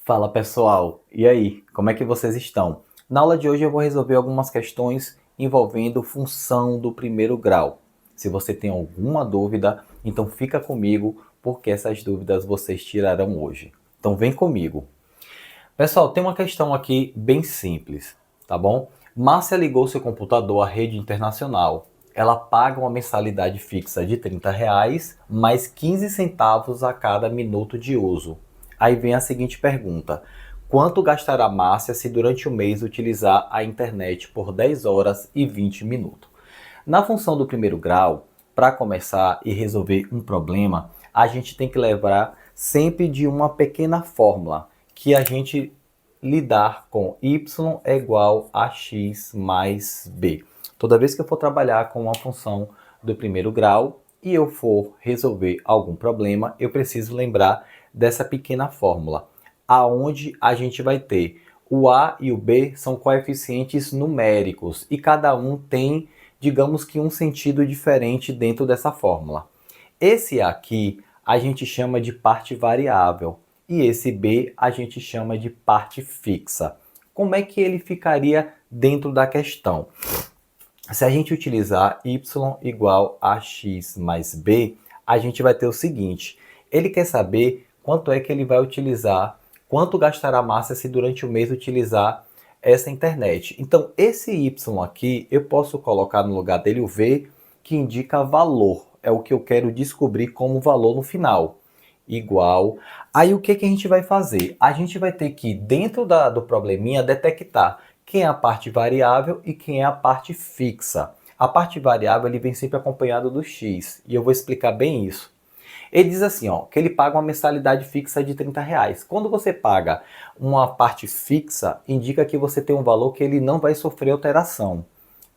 Fala pessoal, e aí, como é que vocês estão? Na aula de hoje eu vou resolver algumas questões envolvendo função do primeiro grau. Se você tem alguma dúvida, então fica comigo, porque essas dúvidas vocês tirarão hoje. Então vem comigo. Pessoal, tem uma questão aqui bem simples, tá bom? Márcia ligou seu computador à rede internacional. Ela paga uma mensalidade fixa de R$ 30, mais 15 centavos a cada minuto de uso. Aí vem a seguinte pergunta: quanto gastará Márcia se durante o mês utilizar a internet por 10 horas e 20 minutos? Na função do primeiro grau, para começar e resolver um problema, a gente tem que lembrar sempre de uma pequena fórmula, que a gente lidar com y é igual a x mais b. Toda vez que eu for trabalhar com uma função do primeiro grau e eu for resolver algum problema, eu preciso lembrar dessa pequena fórmula, aonde a gente vai ter o a e o b são coeficientes numéricos e cada um tem, digamos que um sentido diferente dentro dessa fórmula. Esse aqui a gente chama de parte variável e esse b a gente chama de parte fixa. Como é que ele ficaria dentro da questão? Se a gente utilizar y igual a x mais b, a gente vai ter o seguinte: ele quer saber quanto é que ele vai utilizar, quanto gastará Márcia se durante o mês utilizar essa internet. Então, esse y aqui, eu posso colocar no lugar dele o v, que indica valor. É o que eu quero descobrir como valor no final. Igual. Aí o que a gente vai fazer? A gente vai ter que, dentro do probleminha, detectar quem é a parte variável e quem é a parte fixa. A parte variável ele vem sempre acompanhado do x, e eu vou explicar bem isso. Ele diz assim, ó, que ele paga uma mensalidade fixa de R$ 30. Quando você paga uma parte fixa, indica que você tem um valor que ele não vai sofrer alteração.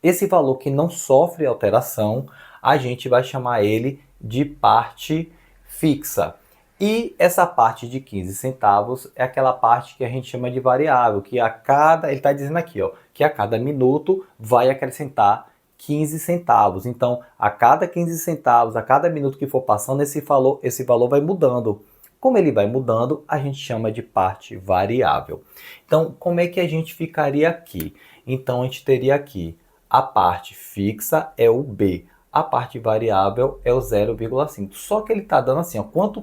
Esse valor que não sofre alteração, a gente vai chamar ele de parte fixa. E essa parte de 15 centavos é aquela parte que a gente chama de variável, que a cada, ele está dizendo aqui, ó, que a cada minuto vai acrescentar 15 centavos. Então, a cada 15 centavos, a cada minuto que for passando, esse valor vai mudando. Como ele vai mudando, a gente chama de parte variável. Então, como é que a gente ficaria aqui? Então, a gente teria aqui a parte fixa é o B, a parte variável é o 0,5. Só que ele está dando assim, ó, quanto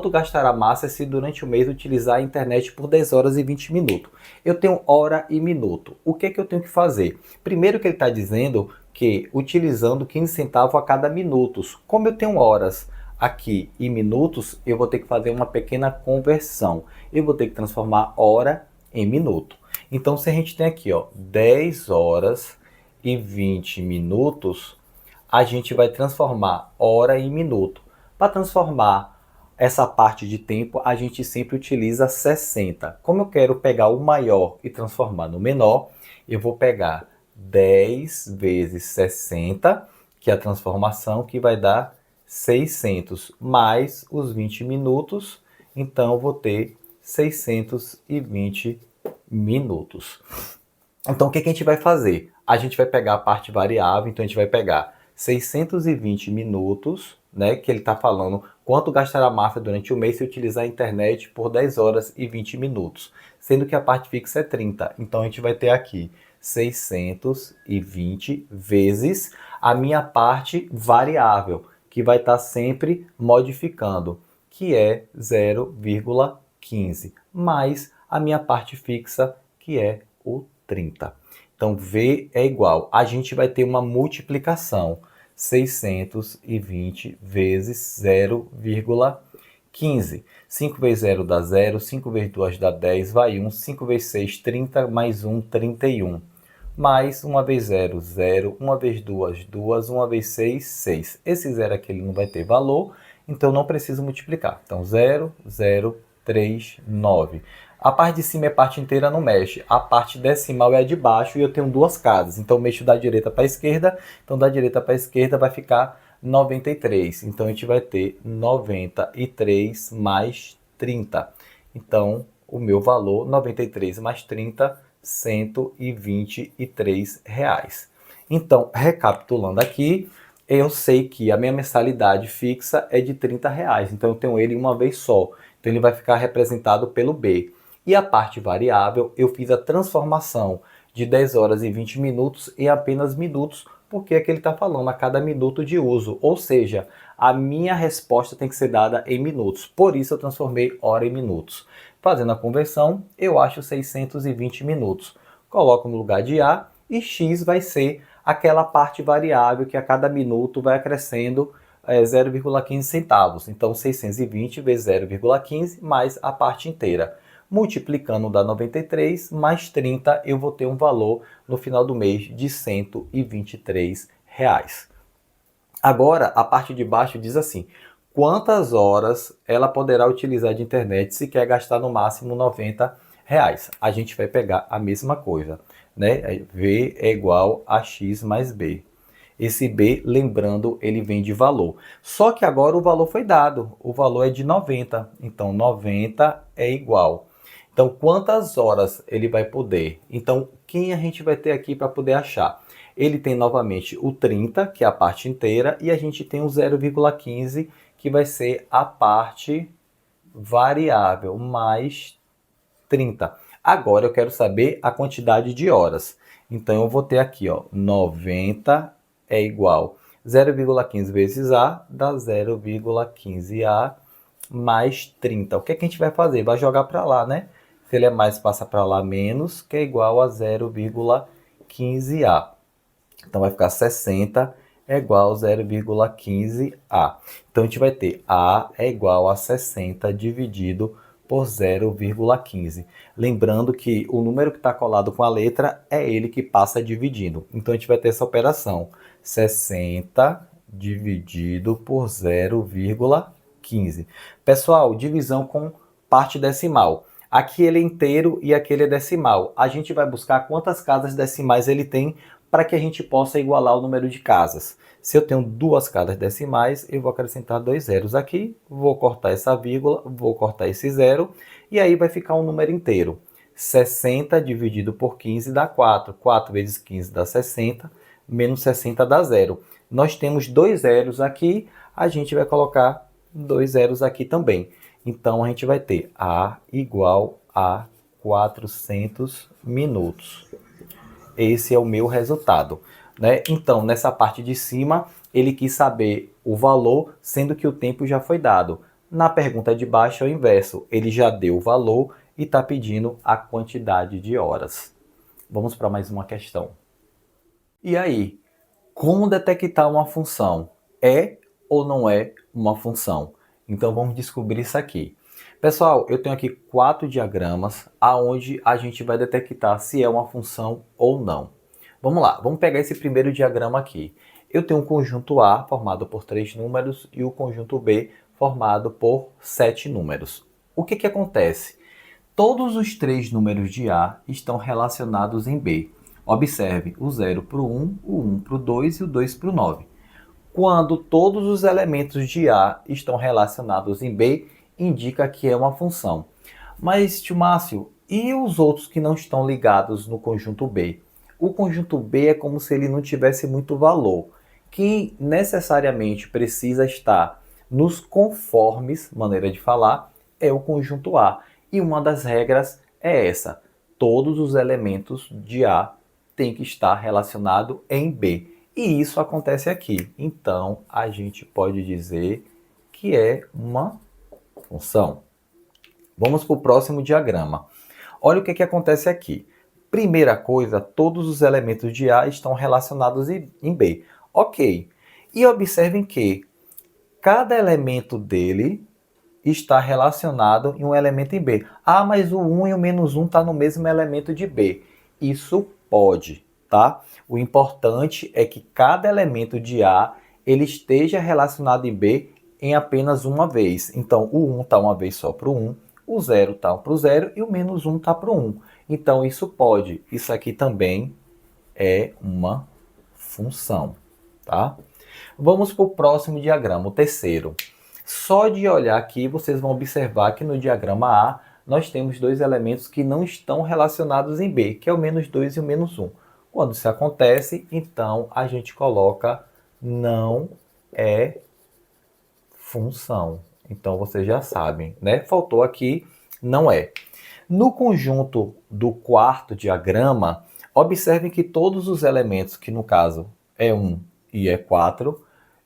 gastará Márcia se durante o mês utilizar a internet por 10 horas e 20 minutos? Eu tenho hora e minuto. O que é que eu tenho que fazer? Primeiro que ele está dizendo que utilizando 15 centavos a cada minuto. Como eu tenho horas aqui e minutos, eu vou ter que fazer uma pequena conversão. Eu vou ter que transformar hora em minuto. Então, se a gente tem aqui, ó, 10 horas e 20 minutos, a gente vai transformar hora em minuto. Para transformar essa parte de tempo, a gente sempre utiliza 60. Como eu quero pegar o maior e transformar no menor, eu vou pegar 10 vezes 60, que é a transformação, que vai dar 600, mais os 20 minutos, então eu vou ter 620 minutos. Então o que a gente vai fazer? A gente vai pegar a parte variável, então a gente vai pegar 620 minutos, né, que ele está falando quanto gastará Márcia durante o mês se utilizar a internet por 10 horas e 20 minutos, sendo que a parte fixa é 30. Então a gente vai ter aqui 620 vezes a minha parte variável, que vai estar sempre modificando, que é 0,15, mais a minha parte fixa, que é o 30. Então, V é igual. A gente vai ter uma multiplicação. 620 vezes 0,15. 5 vezes 0 dá 0, 5 vezes 2 dá 10, vai 1, 5 vezes 6, 30, mais 1, 31. Mais 1 vezes 0, 0, 1 vezes 2, 2, 1 vezes 6, 6. Esse 0 aqui ele não vai ter valor, então não preciso multiplicar. Então, 0, 0, 3, 9. A parte de cima é parte inteira, não mexe. A parte decimal é a de baixo e eu tenho duas casas. Então, eu mexo da direita para a esquerda. Então, da direita para a esquerda vai ficar 93. Então, a gente vai ter 93 mais 30. Então, o meu valor, 93 mais 30, R$ 123. Então, recapitulando aqui, eu sei que a minha mensalidade fixa é de R$ 30. Então, eu tenho ele uma vez só. Então ele vai ficar representado pelo B. E a parte variável, eu fiz a transformação de 10 horas e 20 minutos em apenas minutos, porque é que ele está falando a cada minuto de uso. Ou seja, a minha resposta tem que ser dada em minutos. Por isso eu transformei hora em minutos. Fazendo a conversão, eu acho 620 minutos. Coloco no lugar de A e X vai ser aquela parte variável que a cada minuto vai acrescendo 0,15 centavos. Então 620 vezes 0,15 mais a parte inteira. Multiplicando dá 93, mais 30, eu vou ter um valor no final do mês de R$ 123. Agora, a parte de baixo diz assim: quantas horas ela poderá utilizar de internet se quer gastar no máximo R$ 90? A gente vai pegar a mesma coisa, né? V é igual a X mais B. Esse B, lembrando, ele vem de valor. Só que agora o valor foi dado. O valor é de 90. Então, 90 é igual. Então, quantas horas ele vai poder? Então, quem a gente vai ter aqui para poder achar? Ele tem novamente o 30, que é a parte inteira, e a gente tem o 0,15, que vai ser a parte variável, mais 30. Agora eu quero saber a quantidade de horas. Então, eu vou ter aqui, ó, 90 é igual 0,15 vezes A, dá 0,15A mais 30. O que é que a gente vai fazer? Vai jogar para lá, né? Se ele é mais, passa para lá menos, que é igual a 0,15A. Então vai ficar 60 é igual a 0,15A. Então a gente vai ter A é igual a 60 dividido por 0,15. Lembrando que o número que está colado com a letra é ele que passa dividindo. Então a gente vai ter essa operação. 60 dividido por 0,15. Pessoal, divisão com parte decimal. Aqui ele é inteiro e aquele é decimal. A gente vai buscar quantas casas decimais ele tem para que a gente possa igualar o número de casas. Se eu tenho duas casas decimais, eu vou acrescentar 2 zeros aqui, vou cortar essa vírgula, vou cortar esse zero, e aí vai ficar um número inteiro. 60 dividido por 15 dá 4. 4 vezes 15 dá 60, menos 60 dá 0. Nós temos 2 zeros aqui, a gente vai colocar 2 zeros aqui também. Então, a gente vai ter A igual a 400 minutos. Esse é o meu resultado, né? Então, nessa parte de cima, ele quis saber o valor, sendo que o tempo já foi dado. Na pergunta de baixo é o inverso. Ele já deu o valor e está pedindo a quantidade de horas. Vamos para mais uma questão. E aí, como detectar uma função? É ou não é uma função? Então vamos descobrir isso aqui. Pessoal, eu tenho aqui 4 diagramas aonde a gente vai detectar se é uma função ou não. Vamos lá, vamos pegar esse primeiro diagrama aqui. Eu tenho um conjunto A formado por 3 números e o conjunto B formado por 7 números. O que acontece? Todos os 3 números de A estão relacionados em B. Observe o 0 para o 1, o 1 para o 2 e o 2 para o 9. Quando todos os elementos de A estão relacionados em B, indica que é uma função. Mas, tio Márcio, e os outros que não estão ligados no conjunto B? O conjunto B é como se ele não tivesse muito valor. Quem necessariamente precisa estar nos conformes, maneira de falar, é o conjunto A. E uma das regras é essa: todos os elementos de A têm que estar relacionados em B. E isso acontece aqui. Então, a gente pode dizer que é uma função. Vamos para o próximo diagrama. Olha o que acontece aqui. Primeira coisa, todos os elementos de A estão relacionados em B. Ok. E observem que cada elemento dele está relacionado em um elemento em B. Ah, mas o 1 e o menos 1 está no mesmo elemento de B. Isso pode, tá? O importante é que cada elemento de A ele esteja relacionado em B em apenas uma vez. Então, o 1 está uma vez só para o 1, o 0 está para o 0 e o menos 1 está para o 1. Então, isso pode. Isso aqui também é uma função, tá? Vamos para o próximo diagrama, o terceiro. Só de olhar aqui, vocês vão observar que no diagrama A, nós temos 2 elementos que não estão relacionados em B, que é o menos 2 e o menos 1. Quando isso acontece, então a gente coloca não é função. Então vocês já sabem, né? Faltou aqui, não é. No conjunto do quarto diagrama, observem que todos os elementos, que no caso é 1 e é 4,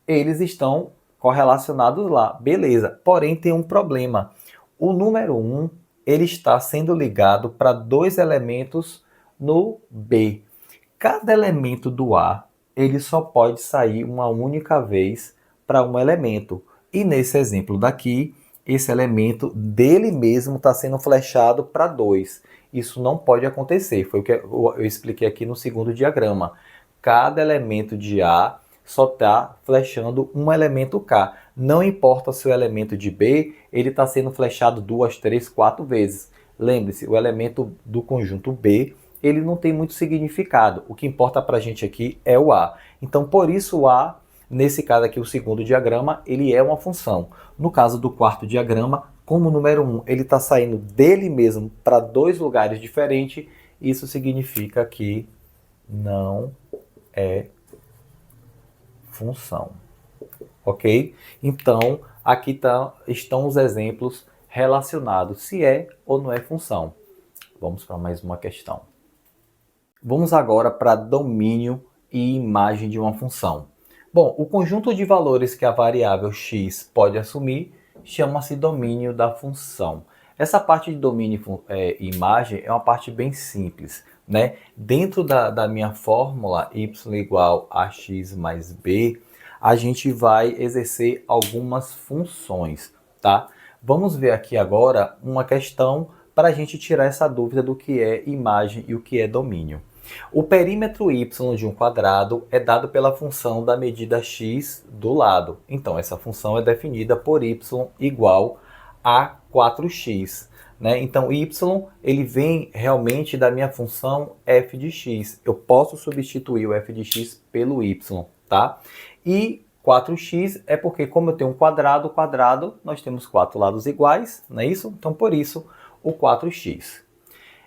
eles estão correlacionados lá. Beleza, porém tem um problema. O número 1, ele está sendo ligado para dois elementos no B. Cada elemento do A, ele só pode sair uma única vez para um elemento. E nesse exemplo daqui, esse elemento dele mesmo está sendo flechado para 2. Isso não pode acontecer. Foi o que eu expliquei aqui no segundo diagrama. Cada elemento de A só está flechando um elemento K. Não importa se o elemento de B ele está sendo flechado 2, 3, 4 vezes. Lembre-se, o elemento do conjunto B ele não tem muito significado. O que importa para a gente aqui é o A. Então, por isso o A, nesse caso aqui, o segundo diagrama, ele é uma função. No caso do quarto diagrama, como o número 1 ele está saindo dele mesmo para dois lugares diferentes, isso significa que não é função. Ok? Então, aqui estão os exemplos relacionados, se é ou não é função. Vamos para mais uma questão. Vamos agora para domínio e imagem de uma função. Bom, o conjunto de valores que a variável x pode assumir chama-se domínio da função. Essa parte de domínio e imagem é uma parte bem simples, né? Dentro da minha fórmula y igual a x mais b, a gente vai exercer algumas funções, tá? Vamos ver aqui agora uma questão para a gente tirar essa dúvida do que é imagem e o que é domínio. O perímetro y de um quadrado é dado pela função da medida x do lado. Então, essa função é definida por y igual a 4x. Né? Então, y ele vem realmente da minha função f de x. Eu posso substituir o f de x pelo y. Tá? E 4x é porque, como eu tenho um quadrado, nós temos 4 lados iguais, não é isso? Então, por isso, o 4x.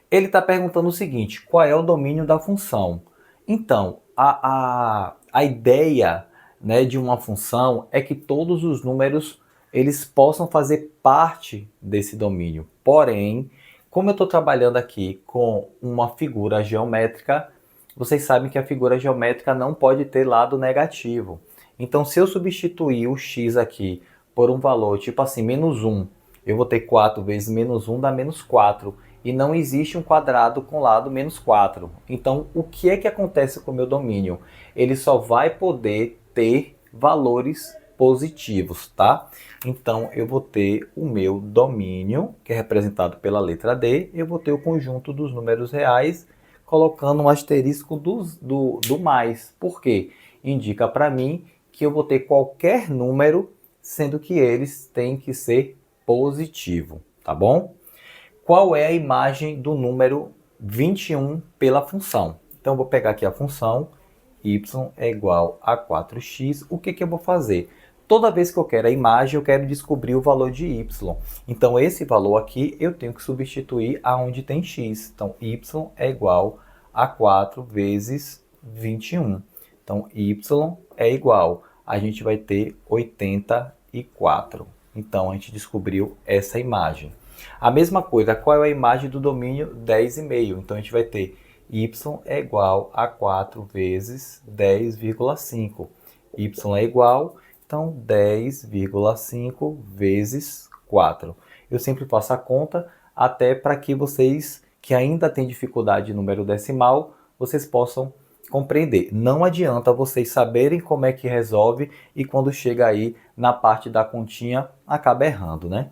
Ele está perguntando o seguinte, qual é o domínio da função? Então, a ideia, né, de uma função é que todos os números eles possam fazer parte desse domínio. Porém, como eu estou trabalhando aqui com uma figura geométrica, vocês sabem que a figura geométrica não pode ter lado negativo. Então, se eu substituir o x aqui por um valor tipo assim, menos 1, eu vou ter 4 vezes menos 1 dá menos 4. E não existe um quadrado com lado menos 4. Então, o que é que acontece com o meu domínio? Ele só vai poder ter valores positivos, tá? Então, eu vou ter o meu domínio, que é representado pela letra D, eu vou ter o conjunto dos números reais, colocando um asterisco do mais. Por quê? Indica para mim que eu vou ter qualquer número, sendo que eles têm que ser positivo, tá bom? Qual é a imagem do número 21 pela função? Então, eu vou pegar aqui a função y é igual a 4x. O que eu vou fazer? Toda vez que eu quero a imagem, eu quero descobrir o valor de y. Então, esse valor aqui, eu tenho que substituir aonde tem x. Então, y é igual a 4 vezes 21. Então, y é igual. A gente vai ter 84. Então, a gente descobriu essa imagem. A mesma coisa, qual é a imagem do domínio 10,5? Então, a gente vai ter y é igual a 4 vezes 10,5. Y é igual, então, 10,5 vezes 4. Eu sempre faço a conta, até para que vocês que ainda têm dificuldade de número decimal, vocês possam compreender. Não adianta vocês saberem como é que resolve e quando chega aí na parte da continha, acaba errando, né?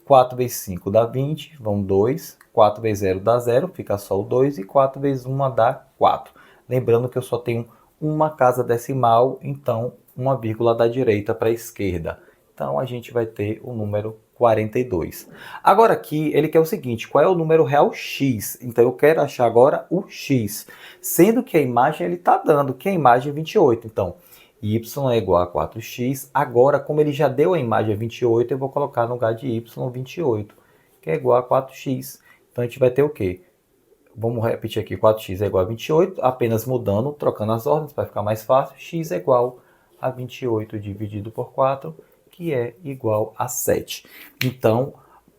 4 vezes 5 dá 20, vão 2. 4 vezes 0 dá 0, fica só o 2. E 4 vezes 1 dá 4. Lembrando que eu só tenho uma casa decimal, então uma vírgula da direita para a esquerda. Então a gente vai ter o número 42. Agora aqui ele quer o seguinte, qual é o número real x? Então eu quero achar agora o x. Sendo que a imagem ele está dando, que é a imagem 28. Então y é igual a 4x. Agora, como ele já deu a imagem 28, eu vou colocar no lugar de y 28, que é igual a 4x. Então, a gente vai ter o quê? Vamos repetir aqui, 4x é igual a 28, apenas mudando, trocando as ordens para ficar mais fácil. X é igual a 28 dividido por 4, que é igual a 7. Então,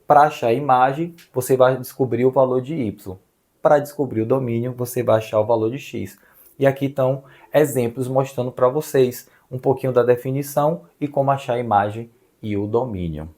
para achar a imagem, você vai descobrir o valor de y. Para descobrir o domínio, você vai achar o valor de x. E aqui estão exemplos mostrando para vocês um pouquinho da definição e como achar a imagem e o domínio.